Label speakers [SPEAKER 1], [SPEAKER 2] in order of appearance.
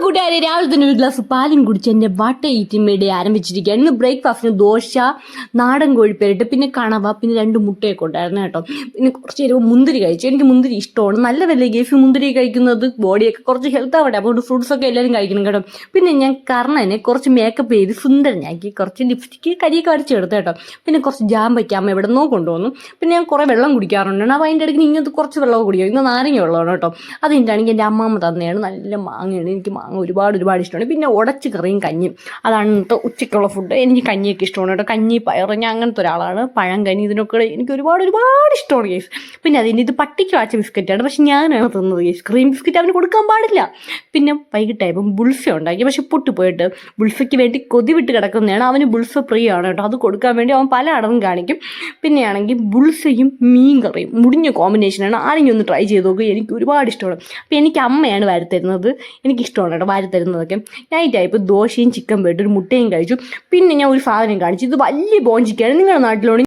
[SPEAKER 1] കൂട്ടുകാരെ രാവിലെ തന്നെ ഒരു ഗ്ലാസ് പാലും കുടിച്ച് എൻ്റെ വാട്ട ഈറ്റിംഗ് വേണ്ടി ആരംഭിച്ചിരിക്കുകയാണ്. ഇന്ന് ബ്രേക്ക്ഫാസ്റ്റിന് ദോശ, നാടൻ കോഴിപ്പേരിട്ട്, പിന്നെ കണവ, പിന്നെ 2 മുട്ടയൊക്കെ ഉണ്ടായിരുന്നു കേട്ടോ. പിന്നെ കുറച്ച് നേരം മുന്തിരി കഴിച്ചു. എനിക്ക് മുന്തിരി ഇഷ്ടമാണ്. നല്ലതല്ലേ ഗേഫി മുന്തിരി കഴിക്കുന്നത്, ബോഡിയൊക്കെ കുറച്ച് ഹെൽത്ത് ആവട്ടെ. അതുകൊണ്ട് ഫ്രൂട്ട്സൊക്കെ എല്ലാവരും കഴിക്കണം കേട്ടോ. പിന്നെ ഞാൻ കർണനെ കുറച്ച് മേക്കപ്പ് ചെയ്ത് സുന്ദരനാക്കി, കുറച്ച് ലിപ്സ്റ്റിക്ക് കരിയൊക്കെ വരച്ചെടുത്ത് കേട്ടോ. പിന്നെ കുറച്ച് ജാം വയ്ക്കാമ്മ എവിടെ നിന്നോ കൊണ്ടുവന്നു. പിന്നെ ഞാൻ കുറേ വെള്ളം കുടിക്കാറുണ്ട്. അപ്പോൾ അതിൻ്റെ ഇടയ്ക്ക് ഇങ്ങനത്തെ കുറച്ച് വെള്ളമൊക്കെ കുടിക്കും. ഇന്ന് നാരങ്ങ വെള്ളമാണ് കേട്ടോ. അതെന്താണെങ്കിൽ എൻ്റെ അമ്മാമ്മ തന്നെയാണ്. നല്ല മാങ്ങയാണ്. എനിക്ക് മാങ്ങ ഒരുപാട് ഇഷ്ടമാണ്. പിന്നെ ഉടച്ച് കറിയും കഞ്ഞിയും, അതാണ് ഇന്നത്തെ ഉച്ചയ്ക്കുള്ള ഫുഡ്. എനിക്ക് കഞ്ഞിയൊക്കെ ഇഷ്ടമാണ് കേട്ടോ. കഞ്ഞി പയറ്, ഞാൻ അങ്ങനത്തെ ഒരാളാണ്. പഴം കഞ്ഞി ഇതിനൊക്കെ എനിക്ക് ഒരുപാട് ഇഷ്ടമാണ് കേസ്. പിന്നെ അതിന് ഇത് പട്ടിക്ക് വാച്ച ബിസ്ക്കറ്റാണ്, പക്ഷെ ഞാനാണ് തിന്നത് കേസ്. ക്രീം ബിസ്ക്കറ്റ് അവന് കൊടുക്കാൻ പാടില്ല. പിന്നെ വൈകിട്ടായപ്പം ബുൾഫ ഉണ്ടാക്കി, പക്ഷെ പൊട്ടിപ്പോയിട്ട് ബുൾഫയ്ക്ക് വേണ്ടി കൊതി വിട്ട് കിടക്കുന്നതാണ്. അവന് ബുൾഫ പ്രിയമാണ് കേട്ടോ. അത് കൊടുക്കാൻ വേണ്ടി അവൻ പല അടവും കാണിക്കും. പിന്നെയാണെങ്കിൽ ബുൾസയും മീൻ കറിയും മുടിഞ്ഞ കോമ്പിനേഷനാണ്. ആരെങ്കിലും ഒന്ന് ട്രൈ ചെയ്ത് നോക്കുക. എനിക്ക് ഒരുപാട് ഇഷ്ടമാണ്. അപ്പോൾ എനിക്ക് അമ്മയാണ് വാരിത്തരുന്നത്. എനിക്കിഷ്ടമാണ് കേട്ടോ വാരിത്തരുന്നതൊക്കെ. നൈറ്റായപ്പോൾ ദോശയും ചിക്കൻ പോയിട്ട് ഒരു മുട്ടയും കഴിച്ചു. പിന്നെ ഞാൻ ഒരു സാധനം കാണിച്ചു. ഇത് വലിയ ബോഞ്ചിക്കാണ്. നിങ്ങളുടെ നാട്ടിലോട്